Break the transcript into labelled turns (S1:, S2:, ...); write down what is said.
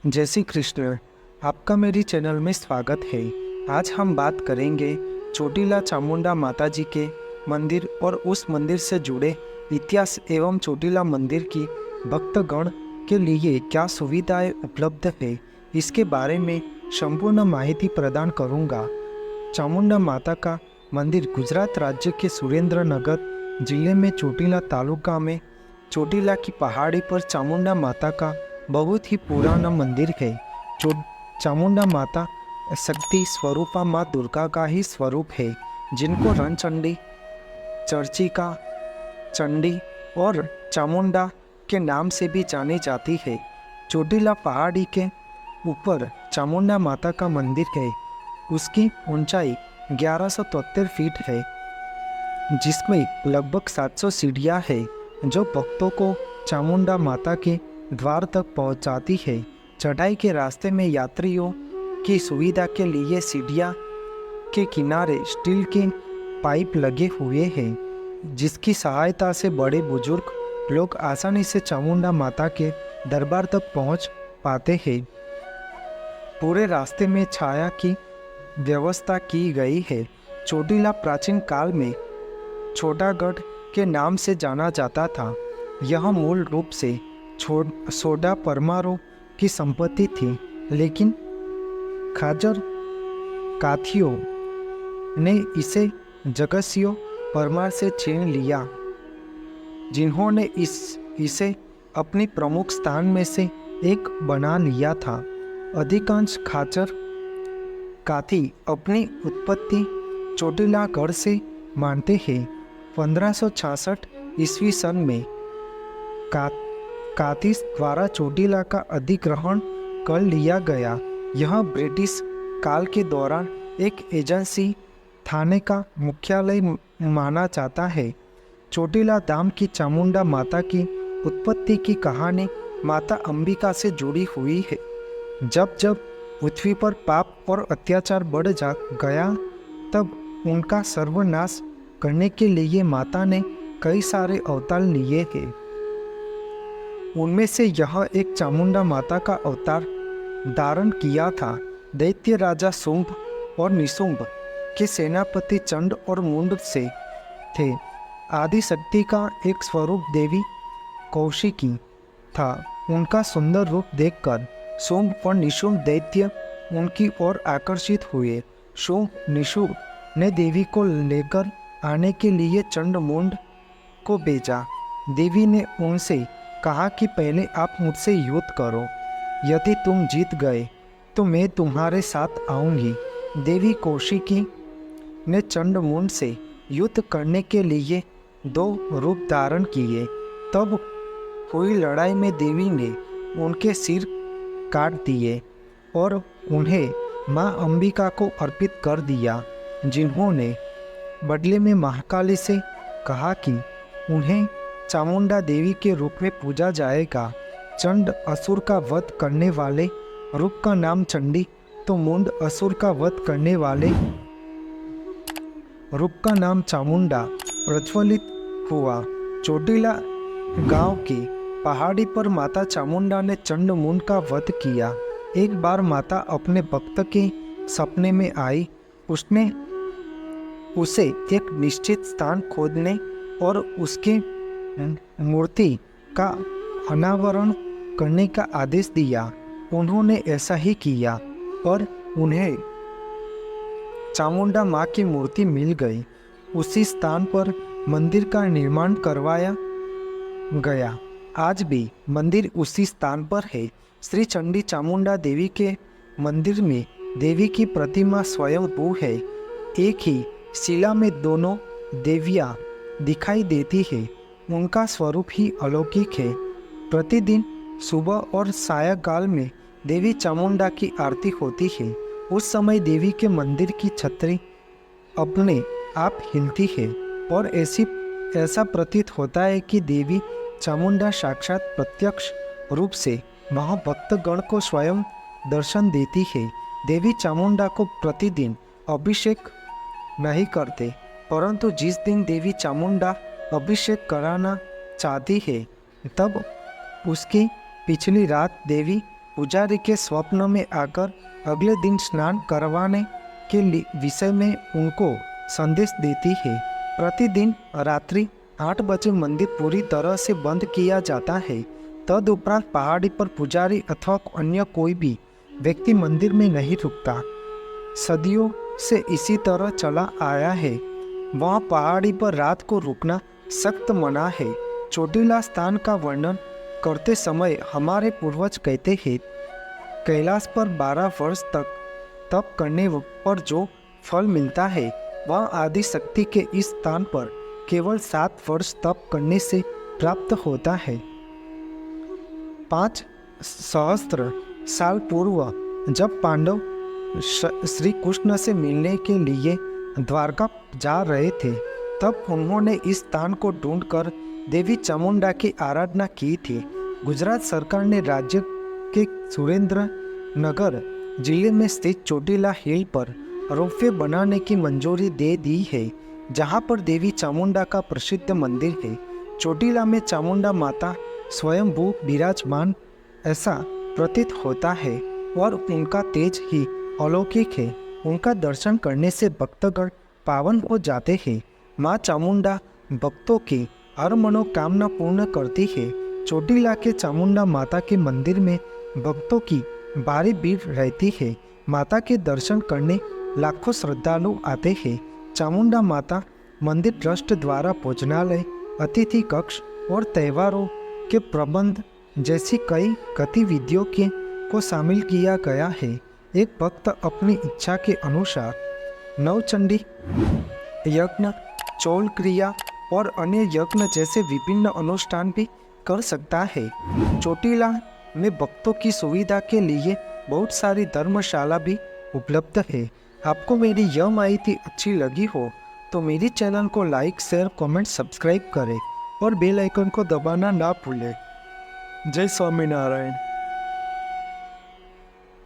S1: जय श्री कृष्ण। आपका मेरी चैनल में स्वागत है। आज हम बात करेंगे चोटीला चामुंडा माता जी के मंदिर और उस मंदिर से जुड़े इतिहास एवं चोटीला मंदिर की भक्तगण के लिए क्या सुविधाएं उपलब्ध है, इसके बारे में संपूर्ण माहिती प्रदान करूंगा। चामुंडा माता का मंदिर गुजरात राज्य के सुरेंद्रनगर जिले में चोटीला तालुका में चोटीला की पहाड़ी पर चामुंडा माता का बहुत ही पुराना मंदिर है। चामुंडा माता शक्ति स्वरूपा माँ दुर्गा का ही स्वरूप है, जिनको रणचंडी, चर्चिका चंडी और चामुंडा के नाम से भी जानी जाती है। चोटीला पहाड़ी के ऊपर चामुंडा माता का मंदिर है। उसकी ऊंचाई 1173 फीट है, जिसमें लगभग 700 सीढ़ियाँ हैं, जो भक्तों को चामुंडा माता के द्वार तक पहुंचाती है। चढ़ाई के रास्ते में यात्रियों की सुविधा के लिए सीढ़ियाँ के किनारे स्टील के पाइप लगे हुए हैं, जिसकी सहायता से बड़े बुजुर्ग लोग आसानी से चामुंडा माता के दरबार तक पहुंच पाते हैं। पूरे रास्ते में छाया की व्यवस्था की गई है। चोटीला प्राचीन काल में छोटागढ़ के नाम से जाना जाता था। यह मूल रूप से सोडा परमारों की संपत्ति थी, लेकिन खाजर काथियों ने इसे जगसियो परमार से छीन लिया, जिन्होंने इसे अपनी प्रमुख स्थान में से एक बना लिया था। अधिकांश खाचर काथी अपनी उत्पत्ति चोटीलागढ़ से मानते हैं। 1566 ईस्वी सन में कातिस द्वारा चोटीला का अधिग्रहण कर लिया गया। यह ब्रिटिश काल के दौरान एक एजेंसी थाने का मुख्यालय माना जाता है। चोटीला धाम की चामुंडा माता की उत्पत्ति की कहानी माता अंबिका से जुड़ी हुई है। जब जब पृथ्वी पर पाप और अत्याचार बढ़ गया, तब उनका सर्वनाश करने के लिए माता ने कई सारे अवतार लिए हैं। उनमें से यह एक चामुंडा माता का अवतार धारण किया था। दैत्य राजा शुंभ और निशुंभ के सेनापति चंड और मुंड से थे। आदि शक्ति का एक स्वरूप देवी कौशिकी था। उनका सुंदर रूप देखकर शुंभ और निशुंभ दैत्य उनकी ओर आकर्षित हुए। शुंभ निशुंभ ने देवी को लेकर आने के लिए चंड मुंड को भेजा। देवी ने उनसे कहा कि पहले आप मुझसे युद्ध करो। यदि तुम जीत गए तो मैं तुम्हारे साथ आऊंगी। देवी कौशिकी ने चंडमुंड से युद्ध करने के लिए 2 रूप धारण किए। तब हुई लड़ाई में देवी ने उनके सिर काट दिए और उन्हें मां अंबिका को अर्पित कर दिया, जिन्होंने बदले में महाकाली से कहा कि उन्हें चामुंडा देवी के रूप में पूजा जाएगा। चंड असुर का वध करने वाले रूप का नाम चंडी, तो मुंड असुर का वध करने वाले रूप का नाम चामुंडा प्रज्वलित हुआ। चोटीला गांव की पहाड़ी पर माता चामुंडा ने चंड मुंड का वध किया। एक बार माता अपने भक्त के सपने में आई। उसने उसे एक निश्चित स्थान खोदने और उसके मूर्ति का अनावरण करने का आदेश दिया। उन्होंने ऐसा ही किया और उन्हें चामुंडा माँ की मूर्ति मिल गई। उसी स्थान पर मंदिर का निर्माण करवाया गया। आज भी मंदिर उसी स्थान पर है। श्री चंडी चामुंडा देवी के मंदिर में देवी की प्रतिमा स्वयंभू है। एक ही शिला में दोनों देवियाँ दिखाई देती है। उनका स्वरूप ही अलौकिक है। प्रतिदिन सुबह और सायंकाल में देवी चामुंडा की आरती होती है। उस समय देवी के मंदिर की छतरी अपने आप हिलती है और ऐसा प्रतीत होता है कि देवी चामुंडा साक्षात प्रत्यक्ष रूप से महाभक्तगण को स्वयं दर्शन देती है। देवी चामुंडा को प्रतिदिन अभिषेक नहीं करते, परंतु जिस दिन देवी चामुंडा अभिषेक कराना चाहती है, तब उसकी पिछली रात देवी पुजारी के स्वप्न में आकर अगले दिन स्नान करवाने के विषय में उनको संदेश देती है। प्रतिदिन रात्रि 8 बजे मंदिर पूरी तरह से बंद किया जाता है। तदुपरांत पहाड़ी पर पुजारी अथवा अन्य कोई भी व्यक्ति मंदिर में नहीं रुकता। सदियों से इसी तरह चला आया है। वहाँ पहाड़ी पर रात को रुकना सख्त मना है। चोटीला स्थान का वर्णन करते समय हमारे पूर्वज कहते हैं, कैलाश पर 12 वर्ष तक तप करने पर जो फल मिलता है वह आदि शक्ति के इस स्थान पर केवल 7 वर्ष तप करने से प्राप्त होता है। 5 सहस्त्र साल पूर्व जब पांडव श्री कृष्ण से मिलने के लिए द्वारका जा रहे थे, तब उन्होंने इस स्थान को ढूंढकर देवी चामुंडा की आराधना की थी। गुजरात सरकार ने राज्य के सुरेंद्र नगर जिले में स्थित चोटीला हिल पर रोपवे बनाने की मंजूरी दे दी है, जहां पर देवी चामुंडा का प्रसिद्ध मंदिर है। चोटीला में चामुंडा माता स्वयंभू विराजमान ऐसा प्रतीत होता है और उनका तेज ही अलौकिक है। उनका दर्शन करने से भक्तगण पावन हो जाते हैं। माँ चामुंडा भक्तों की हर मनोकामना पूर्ण करती है। चोटीला के चामुंडा माता के मंदिर में भक्तों की भारी भीड़ रहती है। माता के दर्शन करने लाखों श्रद्धालु आते हैं। चामुंडा माता मंदिर ट्रस्ट द्वारा भोजनालय, अतिथि कक्ष और त्योहारों के प्रबंध जैसी कई गतिविधियों को शामिल किया गया है। एक भक्त अपनी इच्छा के अनुसार नवचंडी यज्ञ, चौल क्रिया और अन्य यज्ञ जैसे विभिन्न अनुष्ठान भी कर सकता है। चोटीला में भक्तों की सुविधा के लिए बहुत सारी धर्मशाला भी उपलब्ध है। आपको मेरी यह माहिती अच्छी लगी हो तो मेरी चैनल को लाइक, शेयर, कमेंट, सब्सक्राइब करें और बेल आइकन को दबाना ना भूलें। जय स्वामीनारायण।